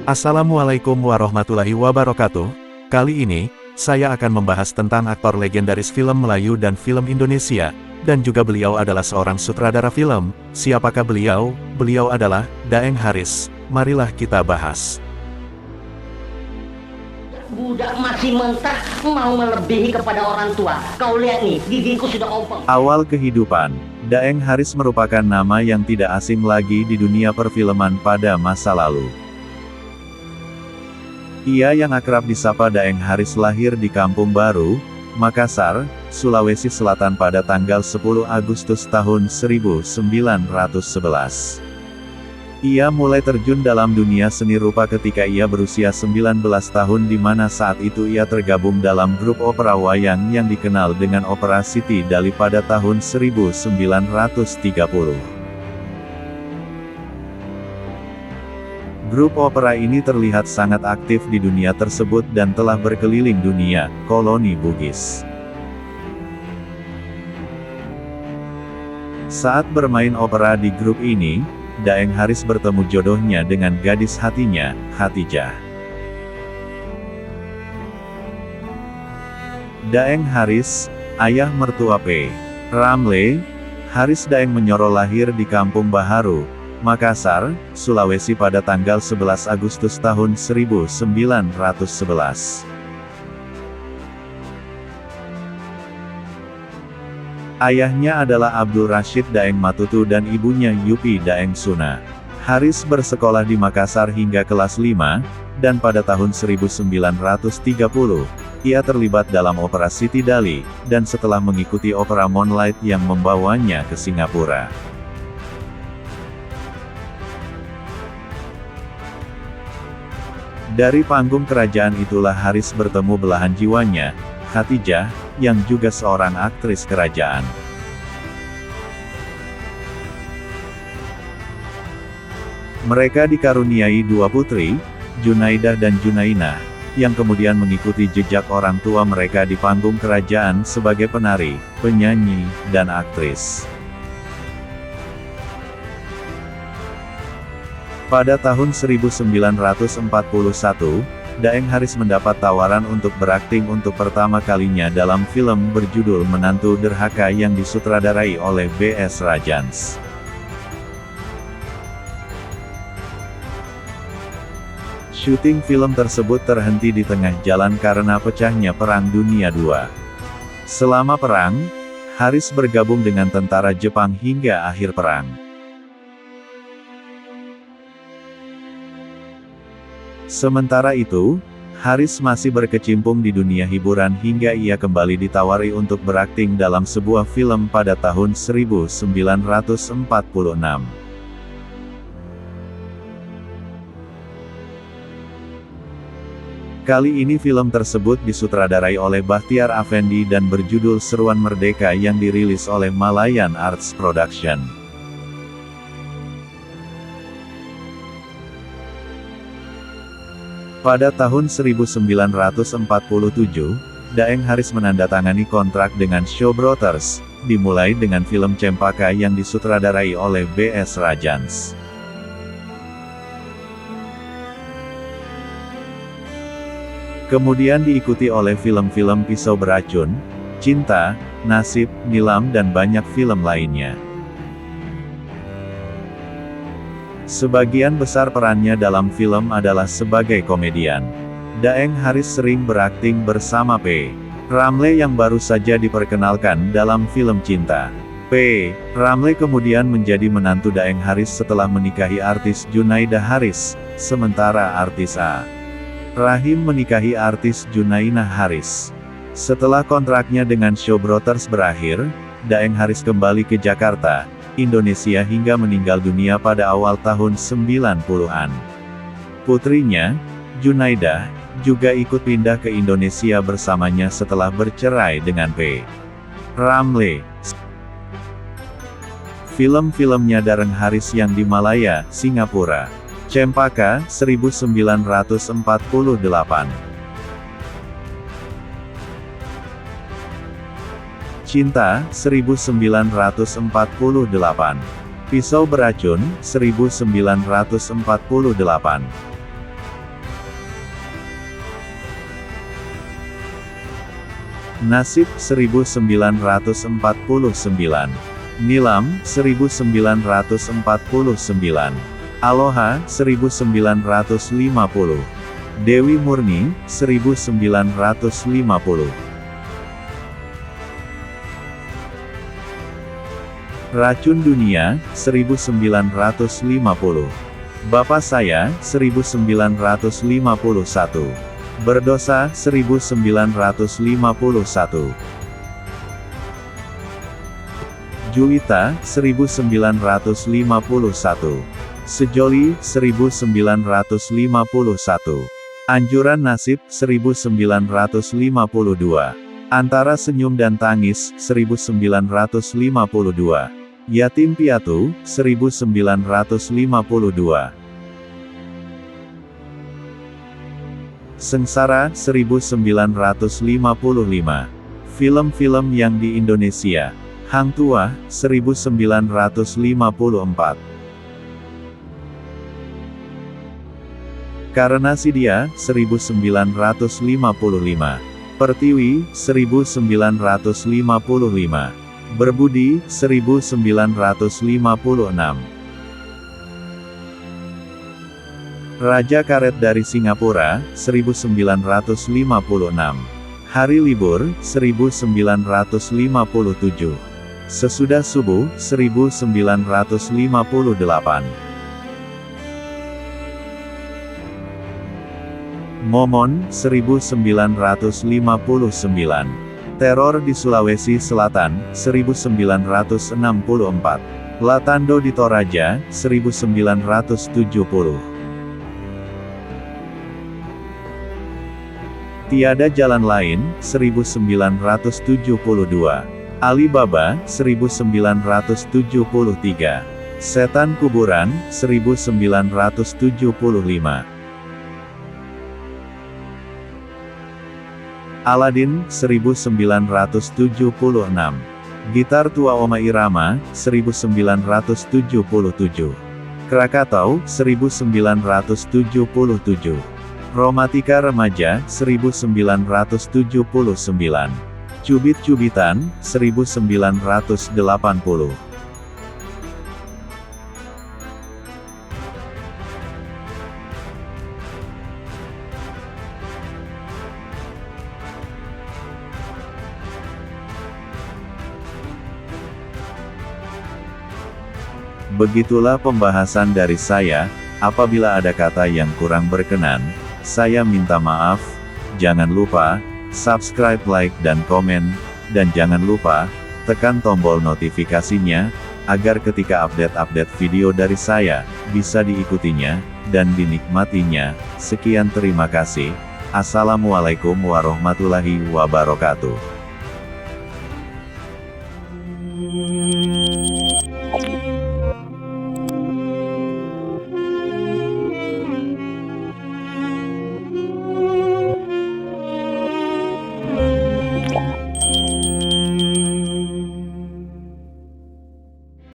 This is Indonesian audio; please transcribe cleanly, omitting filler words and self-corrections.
Assalamualaikum warahmatullahi wabarakatuh. Kali ini, saya akan membahas tentang aktor legendaris film Melayu dan film Indonesia, dan juga beliau adalah seorang sutradara film. Siapakah beliau? Beliau adalah Daeng Haris. Marilah kita bahas. Budak masih mentah, mau melebihi kepada orang tua. Kau lihat nih, gigiku sudah ompong. Awal kehidupan, Daeng Haris merupakan nama yang tidak asing lagi di dunia perfilman pada masa lalu. Ia yang akrab disapa Daeng Haris lahir di Kampung Baru, Makassar, Sulawesi Selatan pada tanggal 10 Agustus tahun 1911. Ia mulai terjun dalam dunia seni rupa ketika ia berusia 19 tahun, di mana saat itu ia tergabung dalam grup opera wayang yang dikenal dengan Opera Siti Dali pada tahun 1930. Grup opera ini terlihat sangat aktif di dunia tersebut dan telah berkeliling dunia, koloni Bugis. Saat bermain opera di grup ini, Daeng Haris bertemu jodohnya dengan gadis hatinya, Khatijah. Daeng Haris, ayah mertua P. Ramlee Haris Daeng Menyoro lahir di Kampung Baharu, Makassar, Sulawesi pada tanggal 11 Agustus tahun 1911. Ayahnya adalah Abdul Rashid Daeng Matutu dan ibunya Yupi Daeng Suna. Haris bersekolah di Makassar hingga kelas 5, dan pada tahun 1930, ia terlibat dalam Opera Siti Dali, dan setelah mengikuti opera Moonlight yang membawanya ke Singapura. Dari panggung kerajaan itulah Haris bertemu belahan jiwanya, Khatijah, yang juga seorang aktris kerajaan. Mereka dikaruniai dua putri, Junaidah dan Junainah, yang kemudian mengikuti jejak orang tua mereka di panggung kerajaan sebagai penari, penyanyi, dan aktris. Pada tahun 1941, Daeng Haris mendapat tawaran untuk berakting untuk pertama kalinya dalam film berjudul Menantu Derhaka yang disutradarai oleh B.S. Rajans. Syuting film tersebut terhenti di tengah jalan karena pecahnya Perang Dunia II. Selama perang, Haris bergabung dengan tentara Jepang hingga akhir perang. Sementara itu, Haris masih berkecimpung di dunia hiburan hingga ia kembali ditawari untuk berakting dalam sebuah film pada tahun 1946. Kali ini film tersebut disutradarai oleh Bahtiar Effendi dan berjudul Seruan Merdeka yang dirilis oleh Malayan Arts Production. Pada tahun 1947, Daeng Haris menandatangani kontrak dengan Shaw Brothers, dimulai dengan film Cempaka yang disutradarai oleh B.S. Rajans. Kemudian diikuti oleh film-film Pisau Beracun, Cinta, Nasib, Nilam dan banyak film lainnya. Sebagian besar perannya dalam film adalah sebagai komedian. Daeng Haris sering berakting bersama P. Ramlee yang baru saja diperkenalkan dalam film Cinta. P. Ramlee kemudian menjadi menantu Daeng Haris setelah menikahi artis Junaidah Haris, sementara artis A. Rahim menikahi artis Junainah Haris. Setelah kontraknya dengan Shaw Brothers berakhir, Daeng Haris kembali ke Jakarta, Indonesia hingga meninggal dunia pada awal tahun 90-an. Putrinya, Junaidah, juga ikut pindah ke Indonesia bersamanya setelah bercerai dengan P. Ramlee. Film-filmnya Daeng Haris yang di Malaya, Singapura. Cempaka, 1948. Cinta, 1948. Pisau Beracun, 1948. Nasib 1949. Nilam 1949. Aloha 1950. Dewi Murni 1950. Racun Dunia 1950. Bapak Saya 1951. Berdosa 1951. Juwita 1951. Sejoli 1951. Anjuran Nasib 1952. Antara Senyum dan Tangis 1952. Yatim Piatu 1952. Sengsara 1955. Film-film yang di Indonesia. Hang Tuah 1954. Karena Si Dia 1955. Pertiwi 1955. Berbudi 1956. Raja Karet dari Singapura 1956. Hari Libur 1957. Sesudah Subuh 1958. Momon 1959. Teror di Sulawesi Selatan 1964. Latando di Toraja 1970. Tiada Jalan Lain 1972. Alibaba 1973. Setan Kuburan 1975. Aladin 1976. Gitar Tua Oma Irama 1977. Krakatau 1977. Romantika Remaja 1979. Cubit-cubitan 1980. Begitulah pembahasan dari saya. Apabila ada kata yang kurang berkenan, saya minta maaf. Jangan lupa subscribe, like, dan komen, dan jangan lupa tekan tombol notifikasinya, agar ketika update-update video dari saya, bisa diikutinya, dan dinikmatinya. Sekian, terima kasih. Assalamualaikum warahmatullahi wabarakatuh.